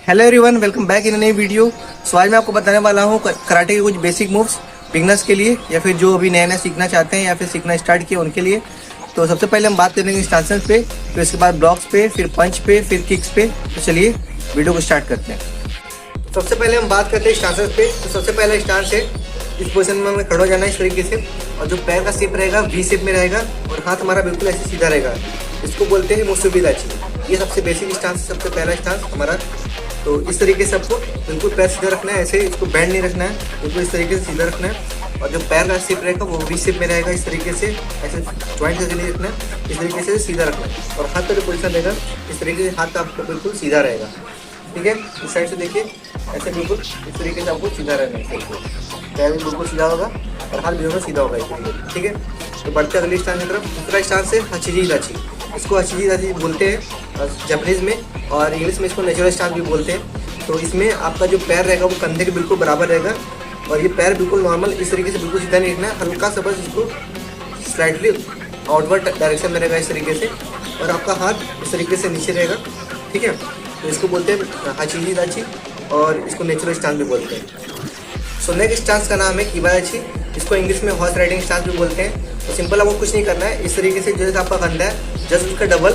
Hello everyone, welcome back in नई video. सो आज मैं आपको बताने वाला हूँ कराटे के कुछ बेसिक मूव्स बिगनर्स के लिए या फिर जो अभी नया नया सीखना चाहते हैं या फिर सीखना स्टार्ट किया उनके लिए। तो सबसे पहले हम बात करेंगे स्टांसेस पे, फिर उसके बाद ब्लॉक्स पे, फिर पंच पे, फिर किक्स पे। तो चलिए वीडियो को स्टार्ट करते हैं। सबसे पहले हम बात करते हैं स्टांसेस पे। तो सबसे पहला स्टांस है, इस पोजीशन में हमें खड़ा हो जाना है इस तरीके से, और जो पैर का शेप रहेगा वी शेप में रहेगा और हाथ हमारा बिल्कुल ऐसे सीधा रहेगा। इसको बोलते हैं मुसुबिदाची। ये सबसे बेसिक स्टांस, सबसे पहला स्टांस हमारा। तो इस तरीके से आपको बिल्कुल पैर सीधा रखना है, ऐसे इसको बैंड नहीं रखना है, बिल्कुल इस तरीके से सीधा रखना है। और जो पैर का शेप रहेगा वो वी शेप में रहेगा, इस तरीके से ऐसे ज्वाइंट करके नहीं रखना है, इस तरीके से सीधा रखना है। और हाथ का जो पोजीशन रहेगा इस तरीके से हाथ का आपको बिल्कुल सीधा रहेगा। ठीक है, इस साइड से देखिए, ऐसे बिल्कुल इस तरीके से आपको सीधा रहना है। पैर भी बिल्कुल सीधा होगा और हाथ भी सीधा होगा इस तरीके से। ठीक है, तो बढ़ते अगले स्टांस की तरफ। दूसरा स्टांस है हचिजी-दाची। इसको हचिजी-दाची बोलते हैं जापानीज में, और इंग्लिश में इसको नेचुरल स्टांस भी बोलते हैं। तो इसमें आपका जो पैर रहेगा वो कंधे के बिल्कुल बराबर रहेगा, और ये पैर बिल्कुल नॉर्मल इस तरीके से बिल्कुल सीधा नहीं रखना है, हल्का सा बस इसको स्लाइटली आउटवर्ड डायरेक्शन में रहेगा इस तरीके से, और आपका हाथ इस तरीके से नीचे रहेगा। ठीक है, तो इसको बोलते हैं हचिजी-दाची, और इसको नेचुरल स्टांस भी बोलते हैं। सो नेक्स्ट स्टांस का नाम है किबादाची। इसको इंग्लिश में हॉर्स राइडिंग स्टांस भी बोलते हैं। तो सिंपल आपको कुछ नहीं करना है, इस तरीके से जैसे आपका कंधा है जस्ट उसका डबल,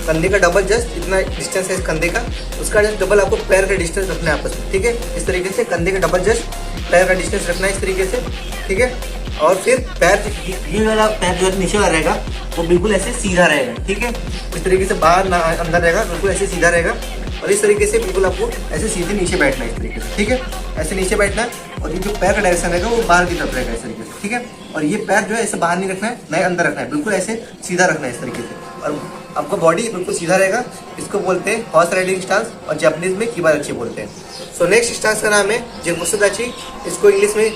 कंधे का डबल, जस्ट इतना डिस्टेंस है कंधे का, उसका जस्ट डबल आपको पैर का डिस्टेंस रखना है आपस में। ठीक है, इस तरीके से कंधे का डबल जस्ट पैर का डिस्टेंस रखना है इस तरीके से। ठीक है, और फिर पैर ये वाला पैर जो नीचे वाला रहेगा वो बिल्कुल ऐसे सीधा रहेगा। ठीक है, इस तरीके से बाहर ना अंदर रहेगा, बिल्कुल ऐसे सीधा रहेगा, और इस तरीके से बिल्कुल आपको ऐसे सीधे नीचे बैठना है इस तरीके से। ठीक है, ऐसे नीचे बैठना है, और ये जो पैर का डायरेक्शन रहेगा वो बाहर की तरफ रहेगा इस तरीके से। ठीक है, और ये पैर जो है ऐसे बाहर नहीं रखना है, नहीं अंदर रखना है, बिल्कुल ऐसे सीधा रखना है इस तरीके से, और आपका बॉडी बिल्कुल सीधा रहेगा। इसको बोलते हैं हॉर्स राइडिंग स्टांस, और जापानीज में किबादाची बोलते हैं। सो नेक्स्ट स्टांस का नाम है जिंबुसुदाची। इसको इंग्लिश में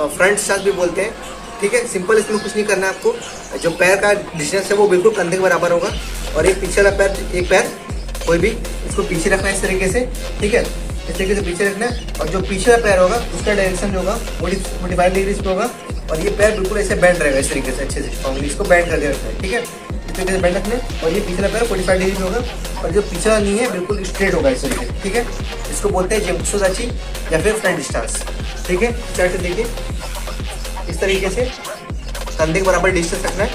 फ्रंट स्टांस भी बोलते हैं। ठीक है, सिंपल, इसमें कुछ नहीं करना है आपको। जो पैर का डिस्टेंस है वो बिल्कुल कंधे के बराबर होगा, और एक पीछे वाला पैर, एक पैर कोई भी इसको पीछे रखना है इस तरीके से। ठीक है, इस तरीके से पीछे रखना है, और जो पीछे वाला पैर होगा उसका डायरेक्शन जो होगा 45 डिग्री पे होगा, और ये पैर बिल्कुल ऐसे बैंड रहेगा इस तरीके से, अच्छे से स्ट्रॉन्गली इसको बैंड करके रखना है। ठीक है, इस तरीके से बैंड रखना है, और ये पिछला पैर 45 डिग्री पे होगा, और जो पिछला नहीं है बिल्कुल स्ट्रेट होगा इस तरीके से। ठीक है, इसको बोलते हैं जिंबुसुदाची या फिर फ्रंट स्टांस। ठीक है, चार्ट देखिए, इस तरीके से कंधे के बराबर डिस्टेंस रखना है,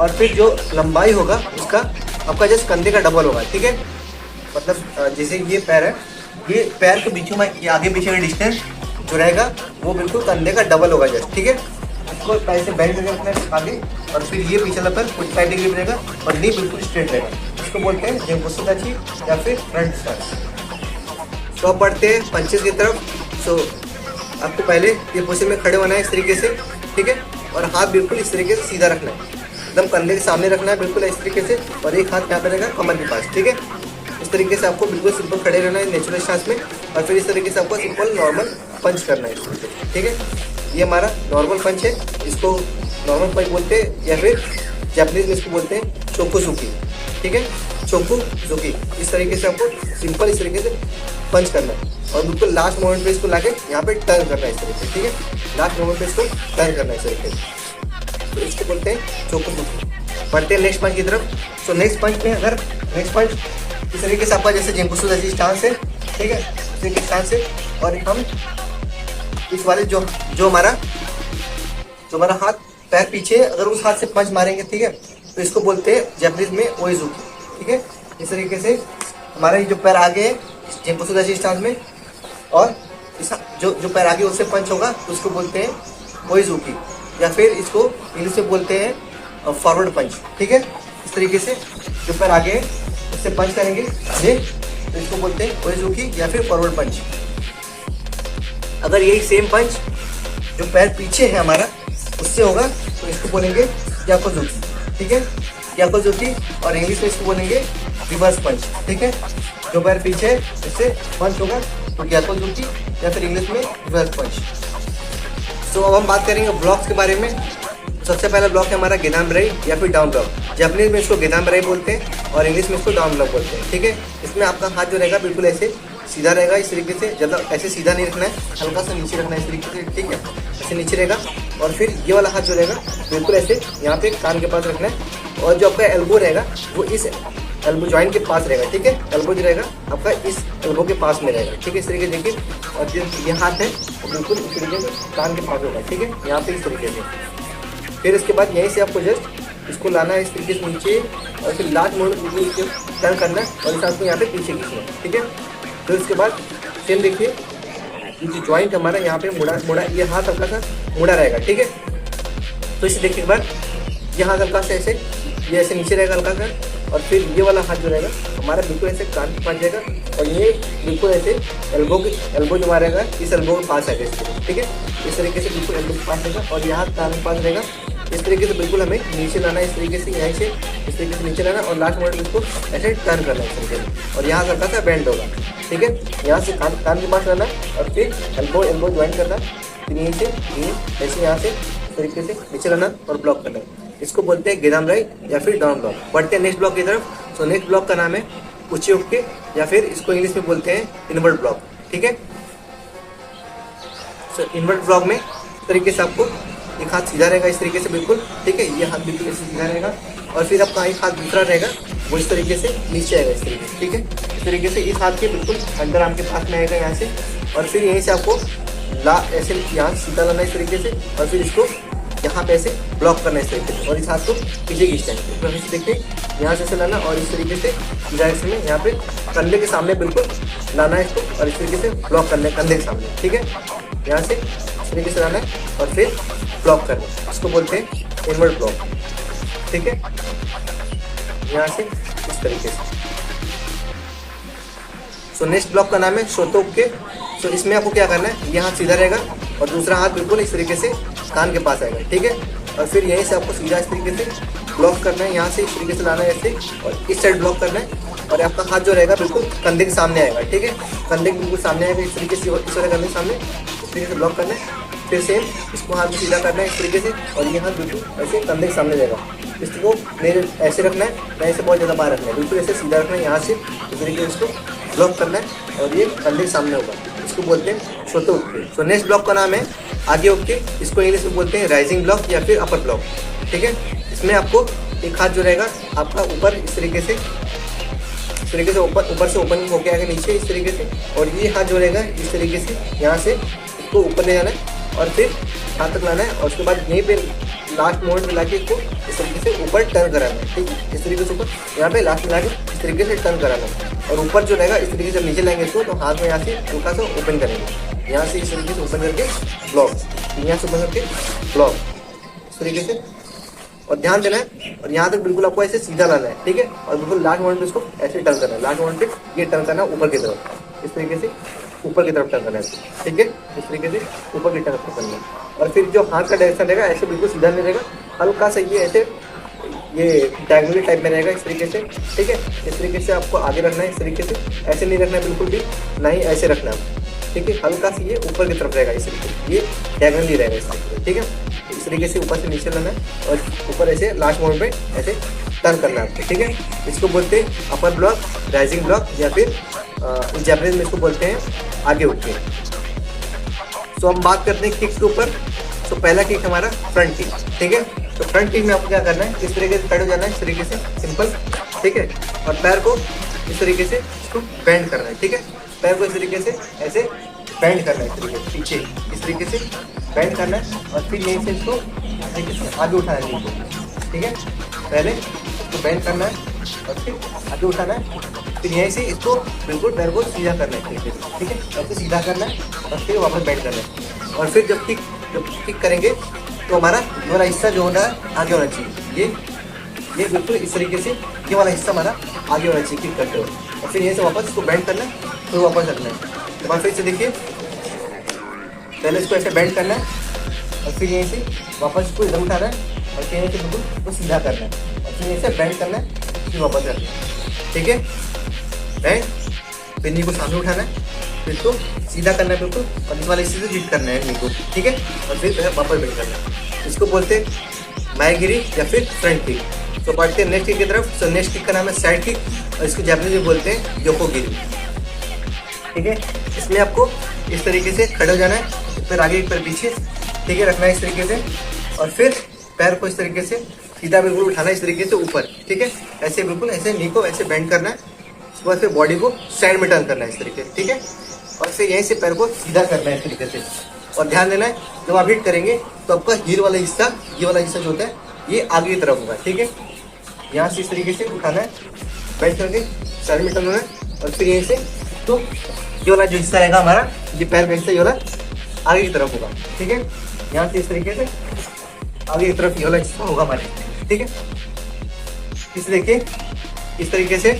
और फिर जो लंबाई होगा उसका आपका जस्ट कंधे का डबल होगा। ठीक है, मतलब जैसे ये पैर है, ये पैर के बीचों में ये आगे पीछे का डिस्टेंस जो रहेगा वो बिल्कुल कंधे का डबल होगा जस्ट। ठीक है, इसको पैर से बैंड करके रखना है आगे, और फिर ये पिछला पैर 45 डिग्री में रहेगा, और नी बिल्कुल स्ट्रेट रहेगा। इसको बोलते हैं जिंबुसुदाची या फिर फ्रंट स्टांस। तो अब बढ़ते हैं पंचेस की तरफ। सो आपको पहले ये पोजीशन में खड़े होना है इस तरीके से। ठीक है, और हाथ बिल्कुल इस तरीके से सीधा रखना है, एकदम कंधे के सामने रखना है बिल्कुल इस तरीके से, और एक हाथ यहाँ पे रहेगा कमर के पास। ठीक है, इस तरीके से आपको बिल्कुल सिंपल खड़े रहना है नेचुरल स्टांस में, और फिर इस तरीके से आपको सिंपल नॉर्मल पंच करना है इस तरीके से। ठीक है, ये हमारा नॉर्मल पंच है, इसको नॉर्मल पंच बोलते हैं, या फिर जापानीज में इसको बोलते हैं चोकुजुकी। ठीक है, चोकुजुकी। इस तरीके से आपको सिंपल इस तरीके से पंच करना है, और बिल्कुल लास्ट मोमेंट पे इसको लाके यहाँ पे टर्न करना है इस तरीके से। ठीक है, लास्ट मोमेंट पे इसको टर्न करना है इस तरीके से, तो इसको बोलते हैं चोकुजुकी। बढ़ते हैं नेक्स्ट पंच की तरफ। सो नेक्स्ट पंच में अगर नेक्स्ट पंच इस तरीके से आपका जैसे जिंबुसुदाची स्टांस है। ठीक है, इस तरीके स्टांस है, और हम इस वाले जो हमारा हाथ पैर पीछे, अगर उस हाथ से पंच मारेंगे, ठीक है, तो इसको बोलते हैं जापानीज में ओइजुकी। ठीक है, इस तरीके से हमारा जो पैर आगे है जिंबुसुदाची स्टांस में, और इस जो पैर आगे उससे पंच होगा तो उसको बोलते हैं ओइजुकी, या फिर इसको इंग्लिश में बोलते हैं फॉरवर्ड पंच। ठीक है, इस तरीके से जो पैर आगे है उससे पंच करेंगे ये, तो इसको बोलते हैं ओइजुकी या फिर फॉरवर्ड पंच। अगर यही सेम पंच जो पैर पीछे है हमारा उससे होगा तो इसको बोलेंगे ग्याकुजुकी। ठीक है, ग्याकुजुकी, और इंग्लिश में इसको बोलेंगे रिवर्स पंच। ठीक है, जो पैर पीछे है इससे पंच होगा तो ग्याकुजुकी, या फिर इंग्लिश में रिवर्स पंच। तो अब हम बात करेंगे ब्लॉक्स के बारे में। सबसे पहला ब्लॉक है हमारा गेदानबराई या फिर डाउन ब्लॉक। जापानीज में इसको गेदानबराई बोलते हैं, और इंग्लिश में इसको डाउन ब्लॉक बोलते हैं। ठीक है, इसमें आपका हाथ जो रहेगा बिल्कुल ऐसे सीधा रहेगा इस तरीके से, ज़्यादा ऐसे सीधा नहीं रखना है, हल्का सा नीचे रखना है इस तरीके से। ठीक है, ऐसे नीचे रहेगा, और फिर ये वाला हाथ जो रहेगा बिल्कुल ऐसे यहाँ पे कान के पास रखना है, और जो आपका एल्बो रहेगा वो इस एल्बो जॉइंट के पास रहेगा, ठीक है। एल्बो जो रहेगा आपका इस एल्बो के पास में रहेगा, ठीक है, इस तरीके से देखिए। और जो ये हाथ है वो बिल्कुल इस तरीके से कान के पास होगा, ठीक है, यहाँ पे इस तरीके से। फिर इसके बाद यहीं से आपको जस्ट इसको लाना है इस तरीके से नीचे, और फिर लास्ट मोड बिल्कुल टर्न करना है और इस हाथ को यहाँ पे पीछे खींचना है, ठीक है। फिर उसके बाद सेम देखिए, ये जॉइंट हमारा यहाँ पे मुड़ा, ये हाथ हल्का सा मुड़ा रहेगा, ठीक है। तो इसे देखने के बाद ये हाथ हल्का सा ऐसे, ये ऐसे नीचे रहेगा हल्का सा, और फिर ये वाला हाथ जो रहेगा हमारा बिल्कुल ऐसे कान के पास जाएगा, और ये बिल्कुल ऐसे एल्बो जो हमारा रहेगा इस एल्बो के पास आएगा इसके, ठीक है। इस तरीके से बिल्कुल एल्बो के पास रहेगा, और यहाँ कान के पास रहेगा। इस तरीके से बिल्कुल हमें नीचे लाना है, इस तरीके से यहीं से इस तरीके से नीचे लाना, और लास्ट मोमेंट इसको ऐसे टर्न करना है इस तरीके से, और यहाँ हल्का सा बेंड होगा, ठीक है। यहाँ से कान के पास लाना, और फिर एल्बो ज्वाइन करना, फिर यहीं से ऐसे यहाँ से इस तरीके से नीचे लाना और ब्लॉक करना। इसको बोलते हैं गेदाम राइट या फिर डाउन ब्लॉक। बढ़ते हैं नेक्स्ट ब्लॉक की तरफ। सो नेक्स्ट ब्लॉक का नाम है उच्चे ओके, या फिर इसको इंग्लिश में बोलते हैं इनवर्ट ब्लॉक, ठीक है। सो इनवर्ट ब्लॉक में इस तरीके से आपको एक हाथ सीधा रहेगा इस तरीके से बिल्कुल, ठीक है, ये हाथ बिल्कुल ऐसे सीधा रहेगा, और फिर आपका एक हाथ दूसरा रहेगा वो इस तरीके से नीचे आएगा इस तरीके से, ठीक है। इस तरीके से इस हाथ के बिल्कुल अंडर आर्म के पास में आएगा यहाँ से, और फिर यहीं से आपको ऐसे यहाँ सीधा लाना इस तरीके से, और फिर इसको यहाँ पे ऐसे ब्लॉक करना है इस तरीके से, और इस हाथ को पीछे खींचना है। तो हम देखते हैं यहाँ से लाना, और इस तरीके से डायरेक्शन में यहाँ पे कंधे के सामने बिल्कुल लाना है इसको, और इस तरीके से ब्लॉक करना है कंधे के सामने, ठीक है। यहाँ से इस तरीके से लाना है और फिर ब्लॉक करना है, इसको बोलते हैं इनवर्ट ब्लॉक, ठीक है। यहाँ से इस तरीके से। सो नेक्स्ट ब्लॉक का नाम है शोतोक के। सो इसमें आपको क्या करना है, ये हाथ सीधा रहेगा और दूसरा हाथ बिल्कुल इस तरीके से कान के पास आएगा, ठीक है। और फिर यहीं से आपको सीधा इस तरीके से ब्लॉक करना है, यहाँ से इस तरीके से लाना है ऐसे, और इस साइड ब्लॉक करना है, और आपका हाथ जो रहेगा बिल्कुल कंधे के सामने आएगा, ठीक है। कंधे के बिल्कुल सामने आएगा इस तरीके से, इस वाले कंधे के सामने इस तरीके से ब्लॉक करना है। फिर सेम इसको हाथ में सीधा करना है इस तरीके से, और ये हाथ बिल्कुल ऐसे कंधे के सामने रहेगा। इसको मेरे ऐसे रखना है, मैं ऐसे बहुत ज़्यादा बाहर रखना है, बिल्कुल ऐसे सीधा रखना है, यहाँ से इस तरीके से इसको ब्लॉक करना है, और ये कंधे के सामने होगा। इसको बोलते हैं छोटे ओके। सो नेक्स्ट ब्लॉक का नाम है आगे ओके, इसको इंग्लिश में बोलते हैं राइजिंग ब्लॉक या फिर अपर ब्लॉक, ठीक है। इसमें आपको एक हाथ जो रहेगा आपका ऊपर इस तरीके से ऊपर से ओपन होके आएगा नीचे इस तरीके से, और ये हाथ जो रहेगा इस तरीके से यहाँ से इसको ऊपर ले जाना है, और फिर हाथ तक लाना है, और उसके बाद यहीं पे लास्ट मोमेंट में लाके इसको इस तरीके से ऊपर टर्न कराना है, ठीक है। इस तरीके से ऊपर यहाँ पे लास्ट में लाके इस तरीके से टर्न कराना है, और ऊपर जो रहेगा इस तरीके से नीचे लाएंगे इसको, तो हाथ में यहाँ से हल्का सा ओपन करेंगे, यहाँ से इस तरीके से ओपन करके ब्लॉक, यहाँ से ओपन करके ब्लॉक इस तरीके से, और ध्यान देना है, और यहाँ तक बिल्कुल आपको ऐसे सीधा लाना है, ठीक है। और बिल्कुल लास्ट मोमेंट पे इसको ऐसे टर्न करना है, लास्ट मोमेंट पे ये टर्न करना है ऊपर की तरफ, इस तरीके से ऊपर की तरफ टर्न करना है, ठीक है। इस तरीके से ऊपर की तरफ टर्न करना है, और फिर जो हाथ का डायरेक्शन रहेगा ऐसे बिल्कुल सीधा नहीं रहेगा, हल्का सा ये ऐसे ये डायगोनल टाइप में रहेगा इस तरीके से, ठीक है। इस तरीके से आपको आगे रखना है, इस तरीके से ऐसे नहीं रखना है बिल्कुल भी, ना ही ऐसे रखना है, ठीक है। हल्का सा ये ऊपर की तरफ रहेगा इस तरीके से, ये डायगोनली रहेगा इस तरीके से, ठीक है। इस तरीके से ऊपर से नीचे लाना है, और ऊपर ऐसे लास्ट मोमेंट पे ऐसे टर्न करना है आपको, ठीक है। इसको बोलते हैं अपर ब्लॉक, राइजिंग ब्लॉक, या फिर जापानीज में इसको बोलते हैं आगे उठ के। सो हम बात करते हैं किक के ऊपर। सो पहला किक हमारा फ्रंट किक, ठीक है। तो फ्रंट किक में आपको क्या करना है, इस तरीके से खड़े हो जाना है इस तरीके से सिंपल, ठीक है। और पैर को इस तरीके से इसको बेंड करना है, ठीक है। पैर को इस तरीके से ऐसे बेंड करना है, इस तरीके से पीछे इस तरीके से बेंड करना है, और फिर यहीं से इसको इस तरीके से आगे उठाना है नीचे, ठीक है। पहले इसको बेंड करना है और फिर आगे उठाना है, फिर यहीं से इसको बिल्कुल पैर को सीधा करना है तरीके से, ठीक है। ऐसे सीधा करना है और फिर वापस बेंड करना है, और फिर जब किक करेंगे तो हमारा ये वाला हिस्सा जो होना है आगे होना चाहिए, ये बिल्कुल इस तरीके से ये वाला हिस्सा हमारा आगे होना चाहिए किक करते हुए, और फिर यहीं से वापस इसको बेंड करना है, फिर वापस रखना है। तो बार फिर से देखिए, पहले इसको ऐसे बेंड करना है, और फिर यहीं से वापस इसको इधर उठाना है, और फिर यहीं से बिल्कुल इसको सीधा करना है, और फिर यहीं से बेंड करना है, फिर वापस रखना है, ठीक है। बेंड, फिर नी को सामने उठाना है, फिर इसको सीधा करना है बिल्कुल, और इस वाले हिस्से से हिट करना है नी को, ठीक है। और फिर वापस बेंड करना है। इसको बोलते हैं माएगिरी या फिर फ्रंट किक। तो बढ़ते हैं नेक्स्ट किक की तरफ। सो नेक्स्ट किक का नाम है साइड किक, और इसको जापानीज में बोलते हैं योकोगिरी, ठीक है। इसमें आपको इस तरीके से खड़े हो जाना है, एक पैर आगे एक पैर पीछे, ठीक है, रखना है इस तरीके से, और फिर पैर को इस तरीके से सीधा बिल्कुल उठाना है इस तरीके से ऊपर, ठीक है। ऐसे बिल्कुल ऐसे नी को ऐसे बेंड करना है। उसके बाद फिर बॉडी को साइड में टर्न करना है इस तरीके से, ठीक है। और फिर यहीं से पैर को सीधा करना है इस तरीके से। और ध्यान देना है जब आप हिट करेंगे तो आपका हील वाला हिस्सा, ये वाला हिस्सा जो होता है ये आगे की तरफ होगा, ठीक है। यहाँ से इस तरीके से उठाना है, बेंड करके साइड में टर्न होना है। और फिर यहीं से तो ये वाला जो हिस्सा रहेगा हमारा, ये पैर का हिस्सा ये वाला आगे की तरफ होगा, ठीक है। यहाँ से इस तरीके से आगे की तरफ ये वाला हिस्सा होगा हमारे, ठीक है। इस देखिए इस तरीके से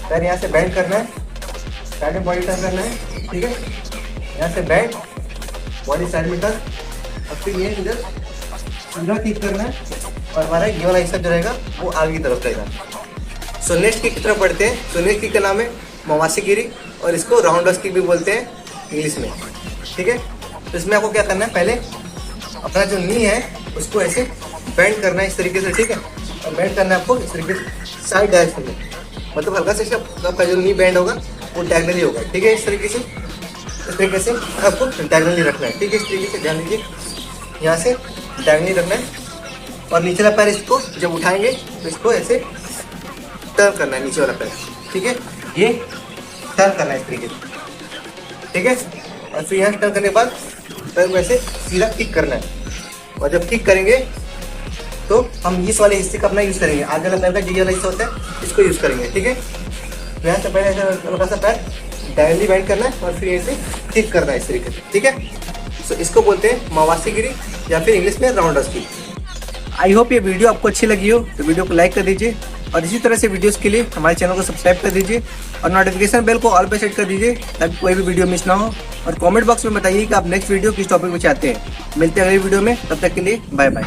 पैर यहाँ से बेंड करना है, साइड में बॉडी टर्न करना है, ठीक है। यहाँ से बेंड, बॉडी साइड में टर्न, और फिर ये इधर सीधा किक करना है। और हमारा ये वाला हिस्सा जो रहेगा वो आगे की तरफ रहेगा। सो नेक्स्ट किक की तरफ बढ़ते हैं। सो नेक्स्ट किक का नाम है मवासिगिरी, और इसको राउंडर्स किक भी बोलते हैं इंग्लिश में, ठीक है। तो इसमें आपको क्या करना है, पहले अपना जो नी है उसको ऐसे बेंड करना है इस तरीके से, ठीक है। और बेंड करना है आपको इस तरीके से साइड डायरेक्शन में, मतलब हल्का से आपका जो नी बेंड होगा वो डायगनली होगा, ठीक है। इस तरीके से आपको डायगनली रखना है, ठीक है। इस तरीके से ध्यान दीजिए, यहाँ से डायगनली रखना है। और नीचे वाला पैर इसको जब उठाएंगे तो इसको ऐसे टर्न करना है, नीचे वाला पैर, ठीक है। ये टर्न करना है इस तरीके से, ठीक है। और फिर यहाँ टर्न करने के बाद पैर को ऐसे सीधा किक करना है। और जब किक करेंगे तो हम इस वाले हिस्से का अपना यूज़ करेंगे, आगे वाला पैर का जो वाला हिस्सा होता है इसको यूज़ करेंगे, ठीक है। तो यहाँ से पहले ऐसा हल्का सा पैर डायगनली बेंड करना है और फिर ऐसे किक करना है इस तरीके से, ठीक है। सो इसको बोलते हैं मवासिगिरी या फिर इंग्लिश में राउंडर्स किक। आई होप ये वीडियो आपको अच्छी लगी हो, तो वीडियो को लाइक कर दीजिए। और इसी तरह से वीडियोस के लिए हमारे चैनल को सब्सक्राइब कर दीजिए और नोटिफिकेशन बेल को ऑल पे सेट कर दीजिए ताकि कोई भी वीडियो मिस ना हो। और कमेंट बॉक्स में बताइए कि आप नेक्स्ट वीडियो किस टॉपिक पे चाहते हैं। मिलते हैं अगली वीडियो में, तब तक के लिए बाय बाय।